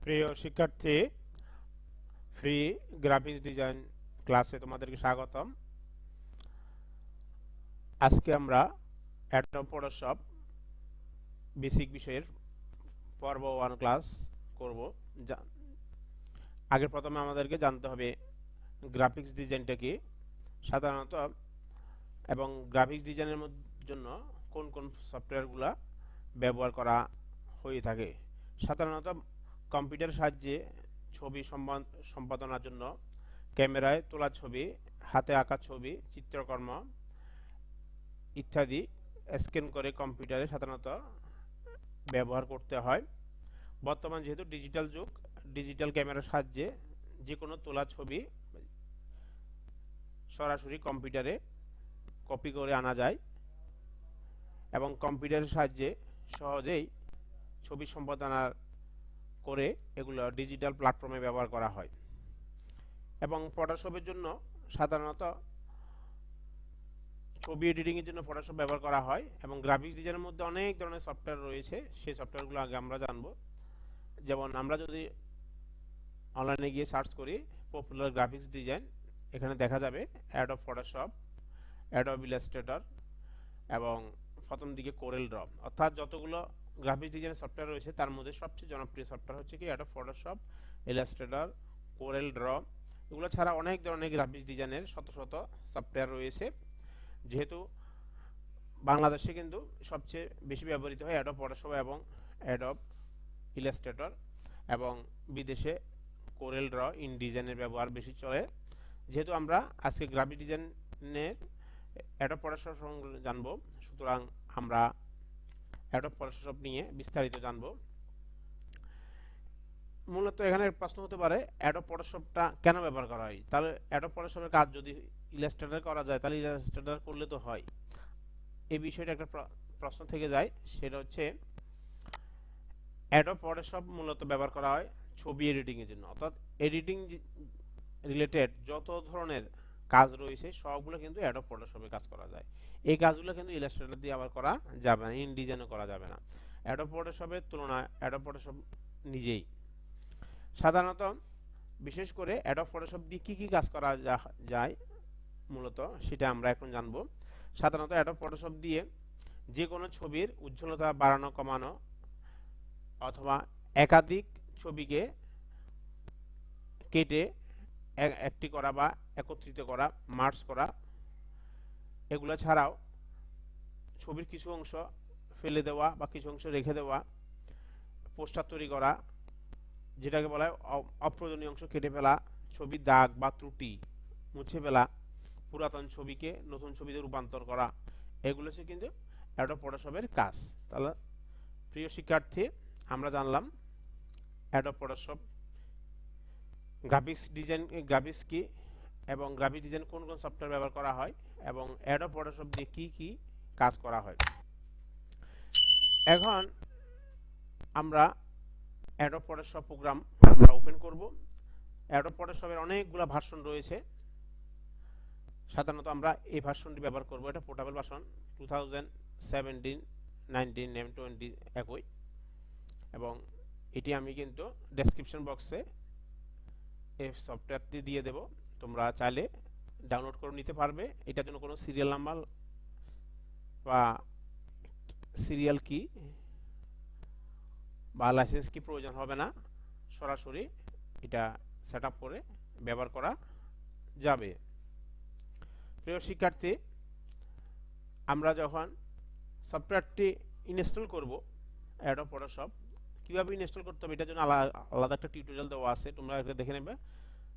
প্রিয় শিক্ষার্থী, free graphics design ক্লাসে তোমাদেরকে স্বাগতম। আজকে আমরা অ্যাডোব ফটোশপ বেসিক বিষয়ের পর্ব 1 ক্লাস করব। আগে প্রথমে আমাদেরকে জানতে হবে গ্রাফিক্স ডিজাইনটা কি সাধারণত, এবং গ্রাফিক্স ডিজাইনের জন্য কোন কোন সফটওয়্যারগুলো ব্যবহার করা হয়ে থাকে। সাধারণত কম্পিউটারের সাহায্যে ছবি সম্পাদনার জন্য ক্যামেরায় তোলা ছবি, হাতে আঁকা ছবি, চিত্রকর্ম ইত্যাদি স্ক্যান করে কম্পিউটারে সাধারণত ব্যবহার করতে হয়। বর্তমান যেহেতু ডিজিটাল যুগ, ডিজিটাল ক্যামেরার সাহায্যে যে কোনো তোলা ছবি সরাসরি কম্পিউটারে কপি করে আনা যায় এবং কম্পিউটারের সাহায্যে সহজেই ছবি সম্পাদনা করে এগুলো ডিজিটাল প্ল্যাটফর্মে ব্যবহার করা হয়। এবং ফটোশপের জন্য সাধারণত ছবি এডিটিংয়ের জন্য ফটোশপ ব্যবহার করা হয় এবং গ্রাফিক্স ডিজাইনের মধ্যে অনেক ধরনের সফটওয়্যার রয়েছে। সেই সফটওয়্যারগুলো আগে আমরা জানব। যেমন আমরা যদি অনলাইনে গিয়ে সার্চ করি পপুলার গ্রাফিক্স ডিজাইন, এখানে দেখা যাবে অ্যাডোব ফটোশপ, অ্যাডোব ইলাস্ট্রেটর এবং প্রথম দিকে কোরেল ড্র। অর্থাৎ যতগুলো গ্রাফিক্স ডিজাইনের সফটওয়্যার রয়েছে তার মধ্যে সবচেয়ে জনপ্রিয় সফটওয়্যার হচ্ছে কি Adobe Photoshop, Illustrator, Corel draw. এগুলো ছাড়া অনেক ধরনের গ্রাফিক্স ডিজাইনের শত শত সফটওয়্যার রয়েছে। যেহেতু বাংলাদেশে কিন্তু সবচেয়ে বেশি ব্যবহৃত হয় অ্যাডোব ফটোশপ এবং অ্যাডোব ইলাস্ট্রেটর, এবং বিদেশে কোরেল ড্র, ইনডিজাইনের ব্যবহার বেশি চলে। যেহেতু আমরা আজকে গ্রাফিক ডিজাইনের অ্যাডোব ফটোশপ জানব, সুতরাং আমরা অ্যাডোব ফটোশপ নিয়ে বিস্তারিত জানব। মূলত এখানে প্রশ্ন হতে পারে অ্যাডোব ফটোশপটা কেন ব্যবহার করা হয়। তাহলে অ্যাডোব ফটোশপের কাজ যদি ইলাস্ট্রেটর করা যায় তাহলে ইলাস্ট্রেটর করলে তো হয়। এই বিষয়টা একটা প্রশ্ন থেকে যায়। সেটা হচ্ছে অ্যাডোব ফটোশপ মূলত ব্যবহার করা হয় ছবি এডিটিংয়ের জন্য। অর্থাৎ এডিটিং রিলেটেড যত ধরনের কাজ রয়েছে সবগুলো কিন্তু অ্যাডোব ফটোশপে কাজ করা যায়। এই কাজগুলো কিন্তু ইলাস্ট্রেটর দিয়ে আবার করা যাবে না, ইনডিজাইনও করা যাবে না। অ্যাডোব ফটোশপের তুলনায় অ্যাডোব ফটোশপ নিজেই সাধারণত, বিশেষ করে অ্যাডোব ফটোশপ দিয়ে কী কী কাজ করা যায় মূলত সেটা আমরা এখন জানব। সাধারণত অ্যাডোব ফটোশপ দিয়ে যে কোনো ছবির উজ্জ্বলতা বাড়ানো কমানো অথবা একাধিক ছবিকে কেটে একটি করা বা একত্রিত করা, মার্জ করা, এগুলো ছাড়াও ছবির কিছু অংশ ফেলে দেওয়া বা কিছু অংশ রেখে দেওয়া, পোস্টার তৈরি করা, যেটাকে বলা হয় অপ্রয়োজনীয় অংশ কেটে ফেলা, ছবির দাগ বা ত্রুটি মুছে ফেলা, পুরাতন ছবিকে নতুন ছবিতে রূপান্তর করা, এগুলো হচ্ছে কিন্তু অ্যাডোব ফটোশপের কাজ। তাহলে প্রিয় শিক্ষার্থী, আমরা জানলাম অ্যাডোব ফটোশপ গ্রাফিক্স কি এবং গ্রাফিক্স ডিজাইন কোন কোন সফটওয়্যার ব্যবহার করা হয় এবং অ্যাডোব ফটোশপ দিয়ে কি কি কাজ করা হয়। এখন আমরা অ্যাডোব ফটোশপ প্রোগ্রাম ওপেন করব। অ্যাডোব ফটোশপের অনেকগুলো ভার্সন রয়েছে। সাধারণত আমরা এই ভার্সনটি ব্যবহার করব। এটা পোর্টেবল ভার্সন 2017, 19 এবং 20 একই, এবং এটি আমি কিন্তু ডেসক্রিপশন বক্সে এই সফটওয়্যারটি দিয়ে দেব। তোমরা চাইলে ডাউনলোড করে নিতে পারবে। এটার জন্য কোনো সিরিয়াল নাম্বার বা সিরিয়াল কি বা লাইসেন্স কি প্রয়োজন হবে না, সরাসরি এটা সেট আপ করে ব্যবহার করা যাবে। প্রিয় শিক্ষার্থী, আমরা যখন সফটওয়্যারটি ইনস্টল করব অ্যাডোব ফটোশপ, কীভাবে ইনস্টল করতে হবে এটার জন্য আলাদা একটা টিউটোরিয়াল দেওয়া আছে, তোমরা এটা দেখে নেবে।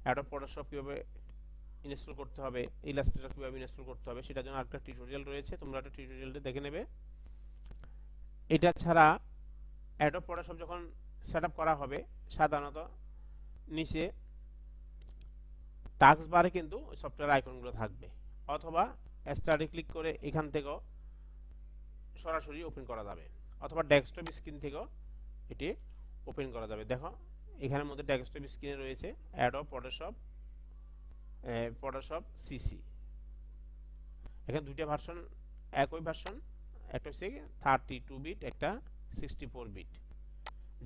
অ্যাডোব ফটোশপ কীভাবে ইনস্টল করতে হবে, ইলাস্ট্রেটর কীভাবে ইনস্টল করতে হবে সেটার জন্য একটা টিউটোরিয়াল রয়েছে, তোমরা একটা টিউটোরিয়ালটা দেখে নেবে। এটা ছাড়া অ্যাডোব ফটোশপ যখন সেট করা হবে সাধারণত নিচে টাস্ক বারে কিন্তু সফটওয়্যার আইকনগুলো থাকবে, অথবা স্টার্টে ক্লিক করে এখান থেকেও সরাসরি ওপেন করা যাবে, অথবা ডেস্কটপ স্ক্রিন থেকেও এটি ওপেন করা যাবে। দেখো এখানের মধ্যে ডেস্কটপ স্ক্রিনে রয়েছে অ্যাডোব ফটোশপ সিসি। এখানে দুইটা ভার্সন, একই ভার্সন, একটা হচ্ছে 32 বিট, একটা 64 বিট।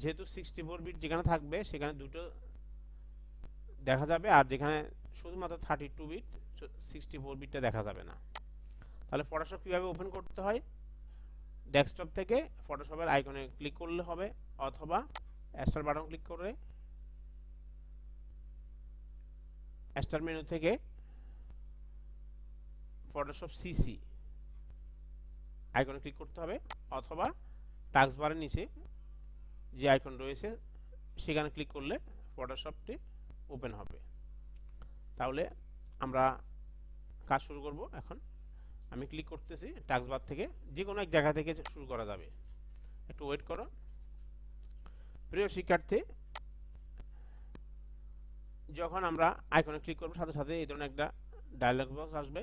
যেহেতু 64 বিট যেখানে থাকবে সেখানে দুটো দেখা যাবে, আর যেখানে শুধুমাত্র 32 বিট 64 বিটটা দেখা যাবে না। তাহলে ফটোশপ কীভাবে ওপেন করতে হয়, ডেস্কটপ থেকে ফটোশপের আইকনে ক্লিক করলে হবে, অথবা স্টার বাটন ক্লিক করে স্টার মেনু থেকে ফটোশপ সিসি আইকনে ক্লিক করতে হবে, অথবা টাস্ক বারের নিচে যে আইকন রয়েছে সেখানে ক্লিক করলে ফটোশপটি ওপেন হবে। তাহলে আমরা কাজ শুরু করব। এখন আমি ক্লিক করতেছি টাস্ক বার থেকে, যে কোনো এক জায়গা থেকে শুরু করা যাবে, একটু ওয়েট করো। প্রিয় শিক্ষার্থী, যখন আমরা আইকনে ক্লিক করব সাথে সাথে এই ধরনের একটা ডায়লগ বক্স আসবে,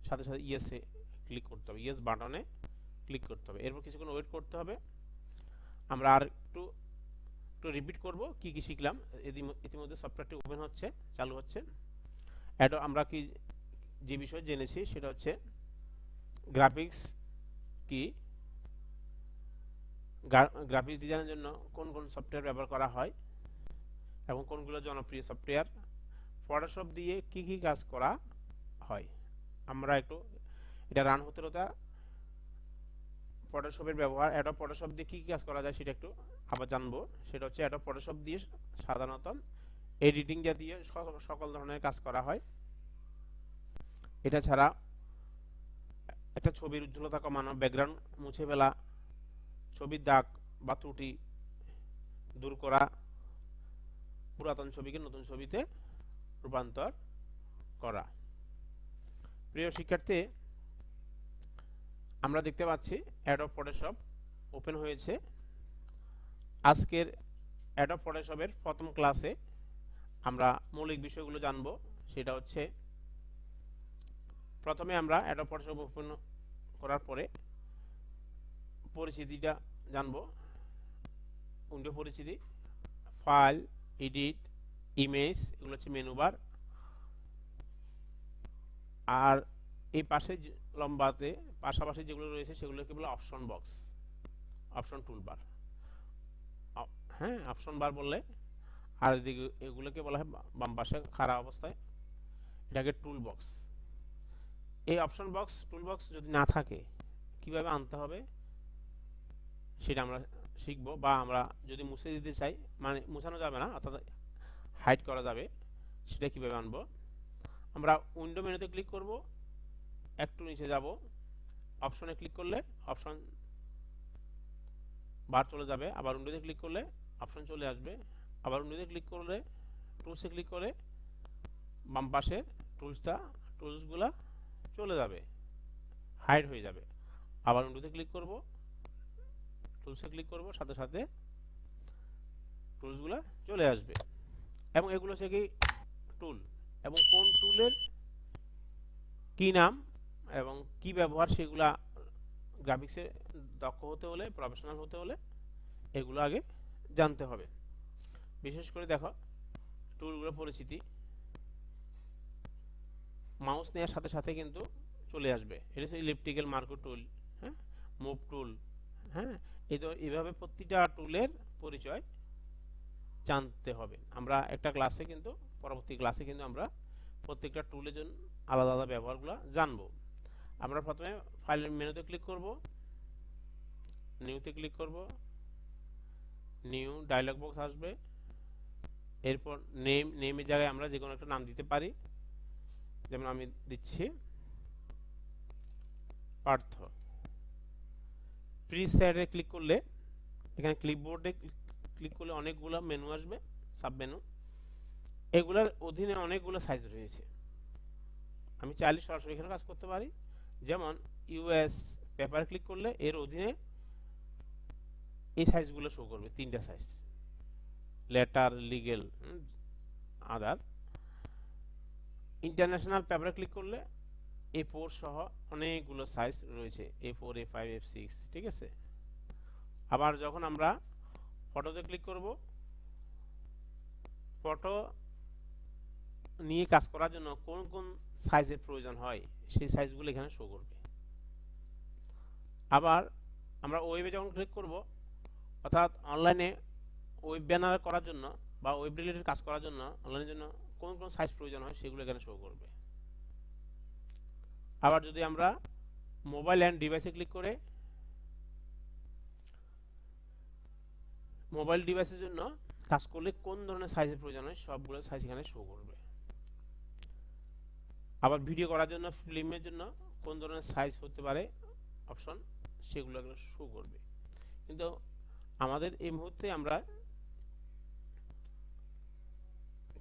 সাথে সাথে ইয়েসে ক্লিক করতে হবে, ইয়েস বাটনে ক্লিক করতে হবে। এরপর কিছুক্ষণ ওয়েট করতে হবে। আমরা আর একটু রিপিট করব কি কি শিখলাম। ইতিমধ্যে সফটওয়্যারটি ওপেন হচ্ছে, চালু হচ্ছে। আমরা কি যে বিষয় জেনেছি সেটা হচ্ছে গ্রাফিক্স কি, গ্রাফিক্স ডিজাইনের জন্য কোন কোন সফটওয়্যার ব্যবহার করা হয় এবং কোনগুলো জনপ্রিয় সফটওয়্যার, ফটোশপ দিয়ে কি কি কাজ করা হয়। আমরা একটু এটা রান হতে হতে ফটোশপের ব্যবহার, অ্যাডব ফটোশপ দিয়ে কী কী কাজ করা যায় সেটা একটু আবার জানবো। সেটা হচ্ছে অ্যাডব ফটোশপ দিয়ে সাধারণত এডিটিং জাতীয় সকল ধরনের কাজ করা হয়। এটা ছাড়া একটা ছবির উজ্জ্বলতা কমানো, ব্যাকগ্রাউন্ড মুছে ফেলা, ছবির দাগ বা ত্রুটি দূর করা, পুরাতন ছবিকে নতুন ছবিতে রূপান্তর করা। প্রিয় শিক্ষার্থী, আমরা দেখতে পাচ্ছি অ্যাডব ফটোশপ ওপেন হয়েছে। আজকের অ্যাডব ফটোশপের প্রথম ক্লাসে আমরা মৌলিক বিষয়গুলো জানব। সেটা হচ্ছে প্রথমে আমরা অ্যাডব ফটোশপ ওপেন করার পরে পরিচিতিটা জানব। উইন্ডো পরিচিতি, ফাইল, এডিট, ইমেজ, এগুলো হচ্ছে মেনু বার। আর এই পাশে লম্বাতে পাশাপাশি যেগুলো রয়েছে সেগুলোকে বলে অপশন বক্স, অপশন টুলবার। হ্যাঁ, অপশন বার বললে, আর এদিকে এগুলোকে বলা হয় বাম পাশে খাড়া অবস্থায়, এটাকে টুল বক্স। এই অপশন বক্স টুল বক্স যদি না থাকে কিভাবে আনতে হবে সেটা আমরা শিখব, বা আমরা যদি মুছে দিতে চাই, মানে মুছানো যাবে না অর্থাৎ হাইড করা যাবে, সেটা কিভাবে আনবো। আমরা উইন্ডো মেনুতে ক্লিক করব, একটু নিচে যাব, অপশনে ক্লিক করলে অপশন বার চলে যাবে, আবার উইন্ডোতে ক্লিক করলে অপশন চলে আসবে, আবার উইন্ডোতে ক্লিক করলে টুলসে ক্লিক করে বাম পাশে টুলসগুলা চলে যাবে, হাইড হয়ে যাবে। আবার উইন্ডোতে ক্লিক করব, টুলসে ক্লিক করব, সাথে সাথে টুলসগুলা চলে আসবে। এবং এগুলো হচ্ছে কি টুল, এবং কোন টুলের কি নাম এবং কি ব্যবহার সেগুলা গ্রাফিক্সে দক্ষ হতে হলে, প্রফেশনাল হতে হলে এগুলো আগে জানতে হবে। বিশেষ করে দেখো টুলগুলো পরিচিতি, মাউস নেওয়ার সাথে সাথে কিন্তু চলে আসবে। এটা হচ্ছে ইলেকট্রিক্যাল মার্কো টুল, হ্যাঁ, মুভ টুল, হ্যাঁ, এইভাবে প্রতিটা টুলের পরিচয় জানতে হবে। আমরা একটা ক্লাসে কিন্তু পরবর্তী ক্লাসে কিন্তু আমরা প্রত্যেকটা টুলের জন্য আলাদা আলাদা ব্যবহারগুলো জানবো। আমরা প্রথমে ফাইলের মেনুতে ক্লিক করব, নিউতে ক্লিক করব, নিউ ডায়লগ বক্স আসবে। এরপর নেমের জায়গায় আমরা যে কোনো একটা নাম দিতে পারি, যেমন আমি দিচ্ছি পার্থ। প্রিসেটে ক্লিক করলে এখানে ক্লিপবোর্ডে ক্লিক করলে অনেকগুলো মেনু আসবে, সাব মেনু। এগুলোর অধীনে অনেকগুলো সাইজ রয়েছে। আমি চাইলে সরাসরি এখানে কাজ করতে পারি, যেমন ইউএস পেপার ক্লিক করলে এর অধীনে এই সাইজগুলো শো করবে, তিনটা সাইজ, লেটার, লিগেল, আদার। ইন্টারন্যাশনাল পেপারে ক্লিক করলে A4 সহ অনেকগুলো সাইজ রয়েছে, A4, A5, A6, ঠিক আছে। আবার যখন আমরা ফটোতে ক্লিক করব, ফটো নিয়ে কাজ করার জন্য কোন কোন সাইজের প্রয়োজন হয় সেই সাইজগুলো এখানে শো করবে। আবার আমরা ওয়েবে যখন ক্লিক করব, অর্থাৎ অনলাইনে ওয়েব ব্যানার করার জন্য বা ওয়েব রিলেটেড কাজ করার জন্য অনলাইনের জন্য কোন কোন সাইজ প্রয়োজন হয় সেগুলো এখানে শো করবে। আবার যদি আমরা মোবাইল অ্যান্ড ডিভাইসে ক্লিক করে মোবাইল ডিভাইসের জন্য কাজ করলে কোন ধরনের সাইজের প্রয়োজন হয় সবগুলো সাইজ এখানে শো করবে। আবার ভিডিও করার জন্য ফিল্মের জন্য কোন ধরনের সাইজ হতে পারে অপশন সেগুলো এখানে শো করবে। কিন্তু আমাদের এই মুহূর্তে আমরা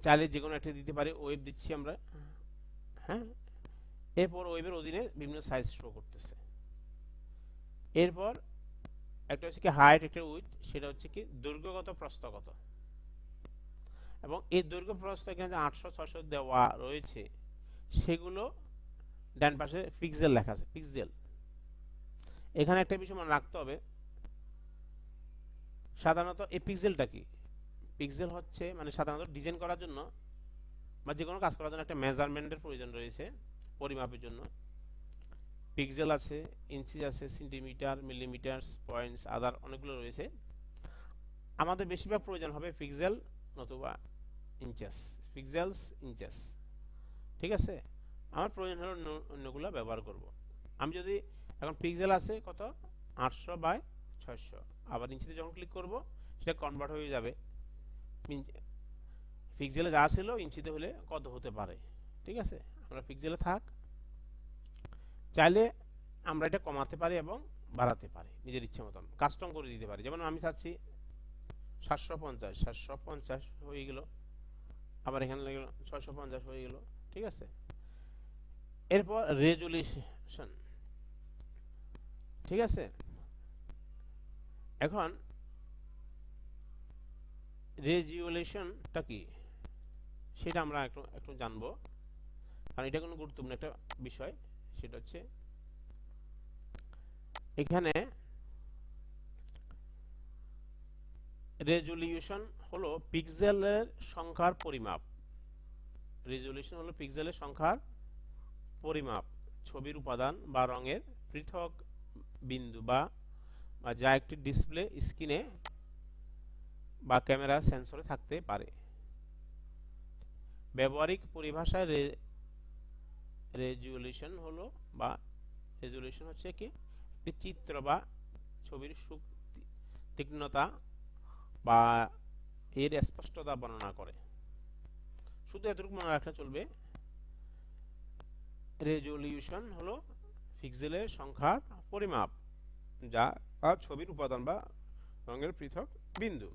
চাইলে যে কোনো একটা দিতে পারি, ওয়েব দিচ্ছি আমরা, হ্যাঁ। এরপর ওয়েবের অধীনে বিভিন্ন সাইজ শো করতেছে। এরপর একটা হচ্ছে কি হাইট, একটা উইথ, সেটা হচ্ছে কি দৈর্ঘ্যগত প্রস্থগত। এবং এই দৈর্ঘ্য প্রস্থ এখানে যে 800 600 দেওয়া রয়েছে সেগুলো ডান পাশে পিক্সেল লেখা আছে, পিক্সেল। এখানে একটা বিষয় মনে রাখতে হবে, সাধারণত এই পিক্সেলটা কি, পিক্সেল হচ্ছে মানে সাধারণত ডিজাইন করার জন্য বা যে কোনো কাজ করার জন্য একটা মেজারমেন্টের প্রয়োজন রয়েছে, পরিমাপের জন্য। পিক্সেল আছে, ইঞ্চি আছে, সেন্টিমিটার, মিলিমিটার, পয়েন্টস, আদার অনেকগুলো রয়েছে। আমাদের বেশিরভাগ প্রয়োজন হবে পিক্সেল নতুবা ইঞ্চেস, পিক্সেলস ইঞ্চেস, ঠিক আছে। আমার প্রয়োজন হলো অন্যগুলো ব্যবহার করব। আমি যদি এখন পিক্সেল আছে কত 800/600, আবার ইঞ্চিতে যখন ক্লিক করব সেটা কনভার্ট হয়ে যাবে, পিক্সেলে যা ছিল ইঞ্চিতে হলে কত হতে পারে, ঠিক আছে। আমরা পিক্সেলে থাক, চাইলে আমরা এটা কমাতে পারি এবং বাড়াতে পারি নিজের ইচ্ছে মতন, কাস্টম করে দিতে পারি। যেমন আমি চাচ্ছি 750 হয়ে গেল, আবার এখানে লাগলো 650 হয়ে গেল, ঠিক আছে। এরপর রেজুলেশন, ঠিক আছে। এখন রেজুলেশনটা কি সেটা আমরা একটু জানবো, কারণ এটা কোনো গুরুত্বপূর্ণ একটা বিষয়। সেটা হচ্ছে এখানে রেজুলিউশন হলো পিক্সেলের সংখ্যার পরিমাপ। রেজুলেশন হলো পিক্সেলের সংখ্যার পরিমাপ, ছবির উপাদান বা রঙের পৃথক বিন্দু বা যা একটি ডিসপ্লে স্ক্রিনে বা ক্যামেরা সেন্সরে থাকতে পারে। ব্যবহারিক পরিভাষায় রেজুলেশন হলো বা রেজুলেশন হচ্ছে কি একটি চিত্র বা ছবির তীক্ষ্ণতা বা এর স্পষ্টতা বর্ণনা করে। শুধু এতটুকু মনে রাখলে চলবে, রেজুলিউশন হলো পিক্সেলের সংখ্যার পরিমাপ যা ছবির উপাদান বা রঙের পৃথক বিন্দু।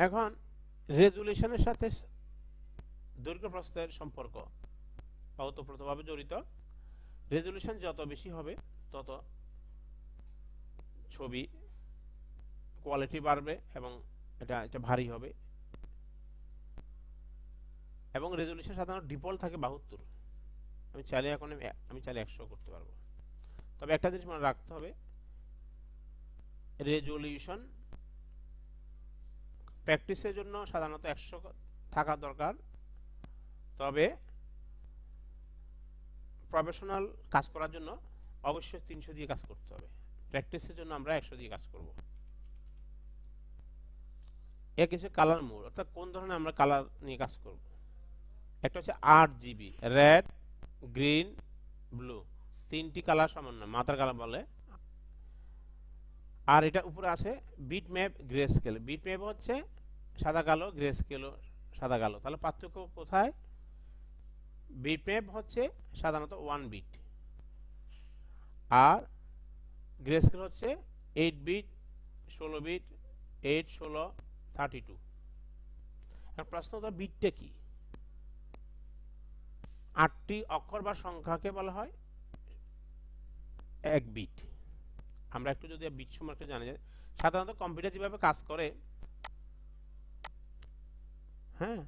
এখন রেজুলেশনের সাথে দৈর্ঘ্য প্রস্থের সম্পর্ক ওতপ্রোতভাবে জড়িত। রেজুলেশন যত বেশি হবে তত ছবি কোয়ালিটি বাড়বে এবং এটা ভারী হবে। এবং রেজুলেশন সাধারণত ডিফল্ট থাকে 72, আমি চাইলে 100 করতে পারবো। তবে একটা জিনিস মনে রাখতে হবে, রেজুলেশন প্র্যাকটিসের জন্য সাধারণত 100 থাকা দরকার, তবে প্রফেশনাল কাজ করার জন্য অবশ্যই 300 দিয়ে কাজ করতে হবে। প্র্যাকটিসের জন্য আমরা 100 দিয়ে কাজ করব। এর কিছু কালার মোড, অর্থাৎ কোন ধরনের আমরা কালার নিয়ে কাজ করব। একটা হচ্ছে RGB, রেড, গ্রিন, ব্লু, তিনটি কালার সামান্য মাথার কালার বলে। আর এটা উপরে আছে bitmap, greyscale. Bitmap হচ্ছে সাদা কালো, গ্রে স্কেল সাদা কালো। তাহলে পার্থক্য কোথায়? বিট ম্যাপ হচ্ছে সাধারণত 1 বিট, আর গ্রে স্কেল হচ্ছে 8 বিট, 16 বিট, 8, 16, 32। এখন প্রশ্ন হলো বিটটা কি? 8টি অক্ষর বা সংখ্যাকে বলা হয় 1 বিট। আমরা একটু যদি বিট সম্পর্কে জানি, সাধারণত কম্পিউটার যেভাবে কাজ করে, হ্যাঁ,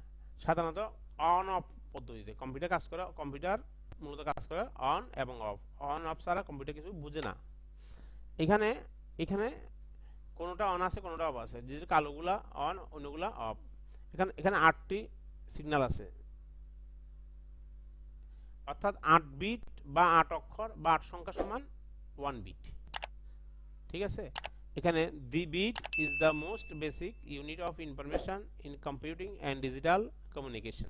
সাধারণত অন অফ পদ্ধতিতে কম্পিউটার কাজ করে। কম্পিউটার মূলত কাজ করে অন এবং অফ। অন অফ ছাড়া কম্পিউটার কিছু বুঝে না। এখানে এখানে কোনোটা অন আছে, কোনোটা অফ আছে। যে কালোগুলা অন, অন্যগুলা অফ। এখানে 8টি সিগন্যাল আছে, অর্থাৎ 8 বিট বা 8 অক্ষর বা 8 সংখ্যা সমান 1 বিট, ঠিক আছে। এখানে the bit is the most basic unit of information in computing and digital communication.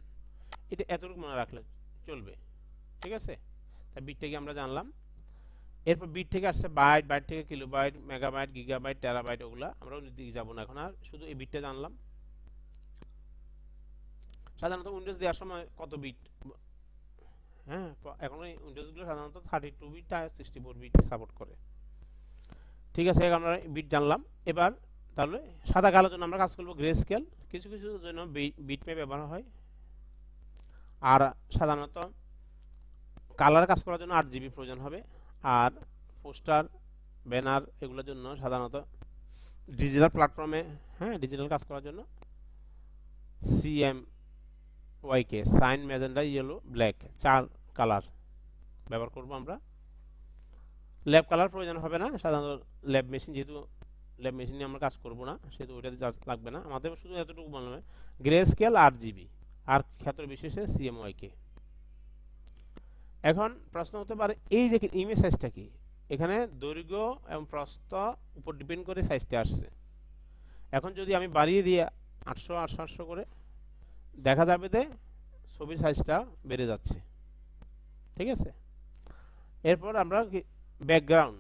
এটা এতটুকু মনে রাখলে চলবে, ঠিক আছে। তা বিট থেকে আমরা জানলাম। এরপর বিট থেকে আসছে বাইট, বাইট থেকে কিলোবাইট, মেগাবাইট, গিগাবাইট, টেরাবাইট, ওগুলা আমরা দিকে যাবো না এখন, আর শুধু এই বিটটা জানলাম। সাধারণত উইন্ডোজ দেওয়ার সময় কত বিট, হ্যাঁ এখন উইন্ডোজগুলো সাধারণত 32 বিট আর 64 বিট সাপোর্ট করে, ঠিক আছে। আমরা বিট জানলাম। এবার তাহলে সাদা কালোর জন্য আমরা কাজ করবো গ্রে স্কেল, কিছু কিছু জন্য বিট ম্যাপ ব্যবহার হয়। আর সাধারণত কালার কাজ করার জন্য 8 জিবি প্রয়োজন হবে। আর পোস্টার, ব্যানার এগুলোর জন্য সাধারণত ডিজিটাল প্ল্যাটফর্মে, হ্যাঁ ডিজিটাল কাজ করার জন্য CMYK, cyan, magenta, yellow, black, 4 colour ব্যবহার করব আমরা। ল্যাব কালার প্রয়োজন হবে না, সাধারণত ল্যাব মেশিন, যেহেতু ল্যাব মেশিন নিয়ে আমরা কাজ করব না সেহেতু ওইটাতে লাগবে না আমাদের, শুধু এতটুকু বলবে গ্রে স্কেল 8 জিবি আর ক্ষেত্র বিশেষে CMYK। এখন প্রশ্ন হতে পারে এই যে ইমেজ সাইজটা কি, এখানে দৈর্ঘ্য এবং প্রস্থ উপর ডিপেন্ড করে সাইজটা আসছে। এখন যদি আমি বাড়িয়ে দিয়ে 800 800 800 করে, দেখা যাবে যে ছবির সাইজটা বেড়ে যাচ্ছে, ঠিক আছে। এরপর আমরা ব্যাকগ্রাউন্ড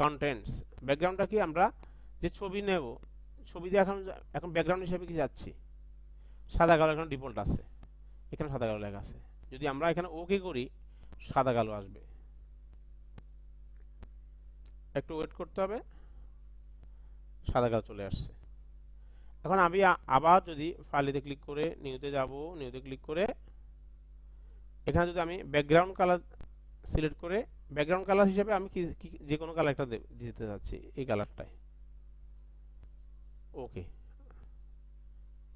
কন্টেন্টস, ব্যাকগ্রাউন্ডটা কি, আমরা যে ছবি নেব, ছবি দিয়ে এখন ব্যাকগ্রাউন্ড হিসেবে কি যাচ্ছি, সাদা কালো এখানে ডিফল্ট আছে, এখানে সাদা কালো লেখা আছে। যদি আমরা এখানে ওকে করি সাদা কালো আসবে, একটু ওয়েট করতে হবে, সাদা কালো চলে আসছে। এখন আমি আবার যদি ফাইলেতে ক্লিক করে নিউতে যাব, নিউতে ক্লিক করে এখানে যদি আমি ব্যাকগ্রাউন্ড কালার সিলেক্ট করে, ব্যাকগ্রাউন্ড কালার হিসেবে আমি যে কোনো কালার একটা দিতে যাচ্ছি, এই কালারটাই, ওকে,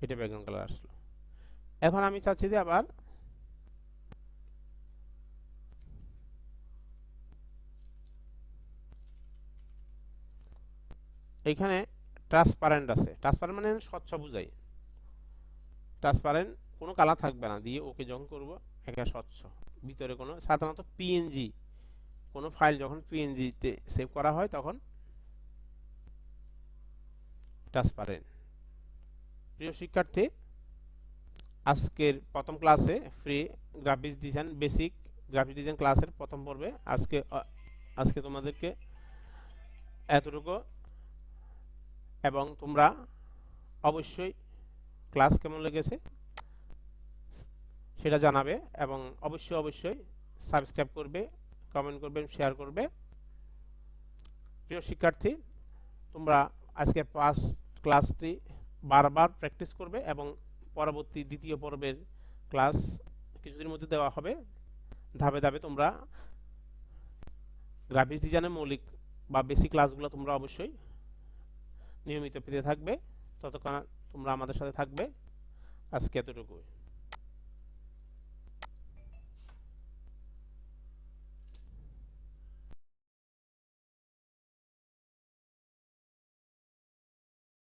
এটা ব্যাকগ্রাউন্ড কালার আসলো। এখন আমি চাচ্ছি যে আবার এখানে ট্রান্সপারেন্ট আছে, ট্রান্সপারেন্ট মানে স্বচ্ছ বুঝাই, ট্রান্সপারেন্ট কোনো কালার থাকবে না দিয়ে ওকে যখন করব একা স্বচ্ছ, ভিতরে কোনো, সাধারণত পিএনজি কোনো ফাইল যখন পিএনজিতে সেভ করা হয় তখন ট্রান্সপারেন্ট। প্রিয় শিক্ষার্থী, আজকের প্রথম ক্লাসে free graphics design, basic graphics design ক্লাসের প্রথম পর্বে আজকে তোমাদেরকে এতটুকু, এবং তোমরা অবশ্যই ক্লাস কেমন লেগেছে সেটা জানাবে, এবং অবশ্যই সাবস্ক্রাইব করবে, কমেন্ট করবে, শেয়ার করবে। প্রিয় শিক্ষার্থী, তোমরা আজকে ক্লাসটি বারবার প্র্যাকটিস করবে এবং পরবর্তী দ্বিতীয় পর্বের ক্লাস কিছুদিনের মধ্যে দেওয়া হবে। ধাপে ধাপে তোমরা গ্রাফিক্স ডিজাইনের মৌলিক বা বেসিক ক্লাসগুলো তোমরা অবশ্যই নিয়মিত পেতে থাকবে। ততক্ষণ তোমরা আমাদের সাথে থাকবে। আজকে এতটুকুই।